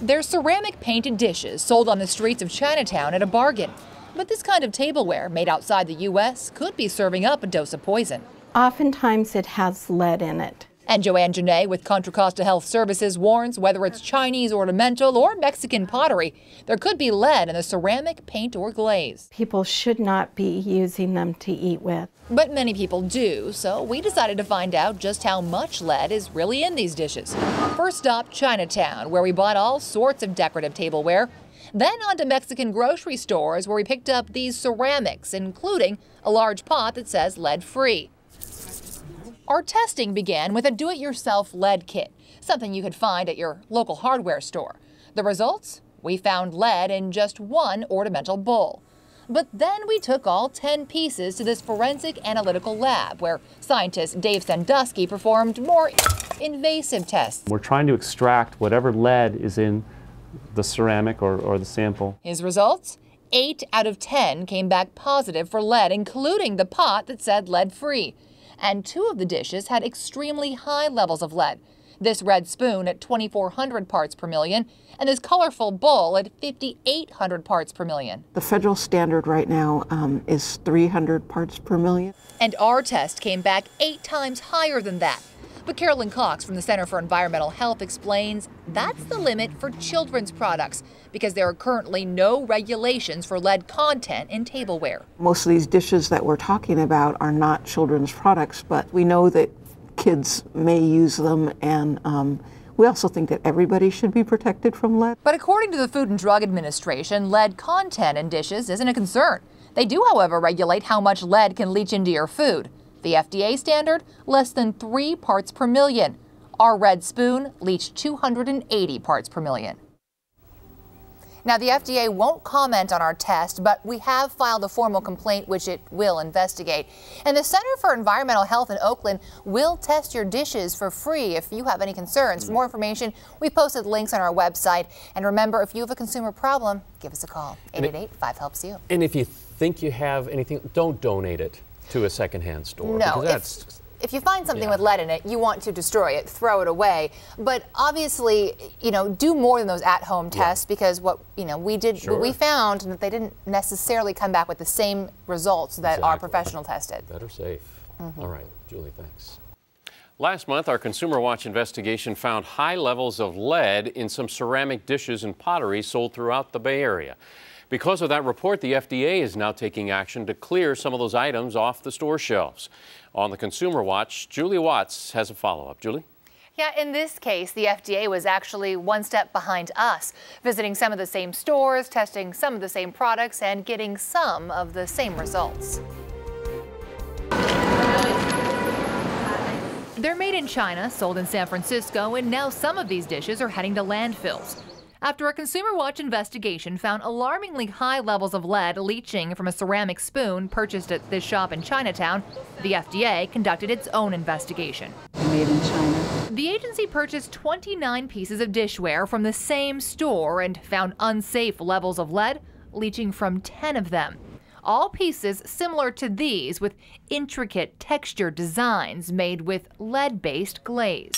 They're ceramic painted dishes sold on the streets of Chinatown at a bargain. But this kind of tableware made outside the U.S. could be serving up a dose of poison. Oftentimes it has lead in it. And Joanne Janae with Contra Costa Health Services warns whether it's Chinese ornamental or Mexican pottery, there could be lead in the ceramic paint or glaze. People should not be using them to eat with. But many people do, so we decided to find out just how much lead is really in these dishes. First stop, Chinatown, where we bought all sorts of decorative tableware. Then on to Mexican grocery stores where we picked up these ceramics, including a large pot that says lead-free. Our testing began with a do-it-yourself lead kit, something you could find at your local hardware store. The results? We found lead in just one ornamental bowl. But then we took all 10 pieces to this forensic analytical lab where scientist Dave Sandusky performed more invasive tests. We're trying to extract whatever lead is in the ceramic or the sample. His results? 8 out of 10 came back positive for lead, including the pot that said lead-free. And 2 of the dishes had extremely high levels of lead. This red spoon at 2,400 parts per million, and this colorful bowl at 5,800 parts per million. The federal standard right now is 300 parts per million. And our test came back 8 times higher than that. But Carolyn Cox from the Center for Environmental Health explains that's the limit for children's products because there are currently no regulations for lead content in tableware. Most of these dishes that we're talking about are not children's products, but we know that kids may use them, and we also think that everybody should be protected from lead. But according to the Food and Drug Administration, lead content in dishes isn't a concern. They do, however, regulate how much lead can leach into your food. The FDA standard, less than 3 parts per million. Our red spoon leached 280 parts per million. Now, the FDA won't comment on our test, but we have filed a formal complaint which it will investigate. And the Center for Environmental Health in Oakland will test your dishes for free if you have any concerns. For more information, we've posted links on our website. And remember, if you have a consumer problem, give us a call. 888-5HELPS-YOU. And if you think you have anything, don't donate it to a secondhand store. No, if you find something with lead in it, you want to destroy it, throw it away. But obviously, do more than those at-home tests because what we did, we found that they didn't necessarily come back with the same results that our professional tested. Better safe. All right, Julie, thanks. Last month, our Consumer Watch investigation found high levels of lead in some ceramic dishes and pottery sold throughout the Bay Area. Because of that report, the FDA is now taking action to clear some of those items off the store shelves. On the Consumer Watch, Julie Watts has a follow-up. Julie? Yeah, in this case, the FDA was actually one step behind us, visiting some of the same stores, testing some of the same products, and getting some of the same results. They're made in China, sold in San Francisco, and now some of these dishes are heading to landfills. After a Consumer Watch investigation found alarmingly high levels of lead leaching from a ceramic spoon purchased at this shop in Chinatown, the FDA conducted its own investigation. Made in China. The agency purchased 29 pieces of dishware from the same store and found unsafe levels of lead leaching from 10 of them. All pieces similar to these with intricate textured designs made with lead-based glaze.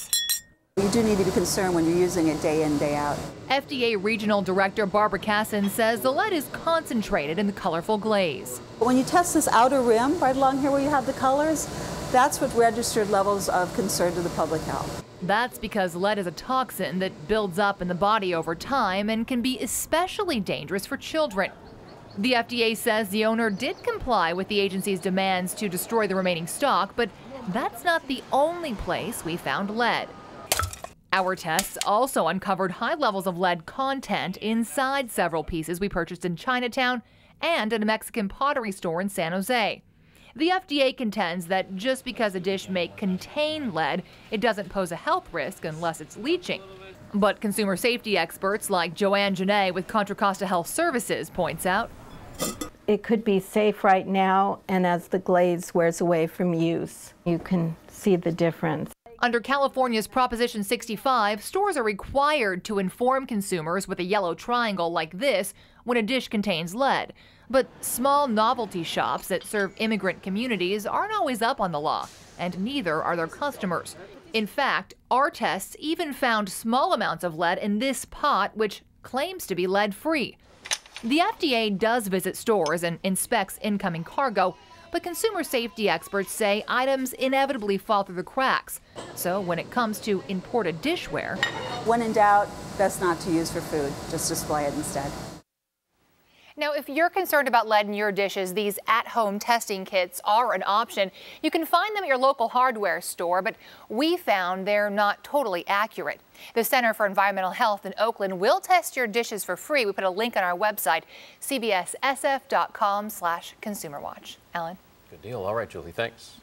You do need to be concerned when you're using it day in, day out. FDA Regional Director Barbara Casson says the lead is concentrated in the colorful glaze. When you test this outer rim right along here where you have the colors, that's what registered levels of concern to the public health. That's because lead is a toxin that builds up in the body over time and can be especially dangerous for children. The FDA says the owner did comply with the agency's demands to destroy the remaining stock, but that's not the only place we found lead. Our tests also uncovered high levels of lead content inside several pieces we purchased in Chinatown and at a Mexican pottery store in San Jose. The FDA contends that just because a dish may contain lead, it doesn't pose a health risk unless it's leaching. But consumer safety experts like Joanne Janae with Contra Costa Health Services points out, it could be safe right now, and as the glaze wears away from use, you can see the difference. Under California's Proposition 65, stores are required to inform consumers with a yellow triangle like this when a dish contains lead. But small novelty shops that serve immigrant communities aren't always up on the law, and neither are their customers. In fact, our tests even found small amounts of lead in this pot, which claims to be lead-free. The FDA does visit stores and inspects incoming cargo, but consumer safety experts say items inevitably fall through the cracks. So when it comes to imported dishware, when in doubt, best not to use for food. Just display it instead. Now, if you're concerned about lead in your dishes, these at-home testing kits are an option. You can find them at your local hardware store, but we found they're not totally accurate. The Center for Environmental Health in Oakland will test your dishes for free. We put a link on our website, cbssf.com/consumerwatch. Alan? Good deal. All right, Julie, thanks.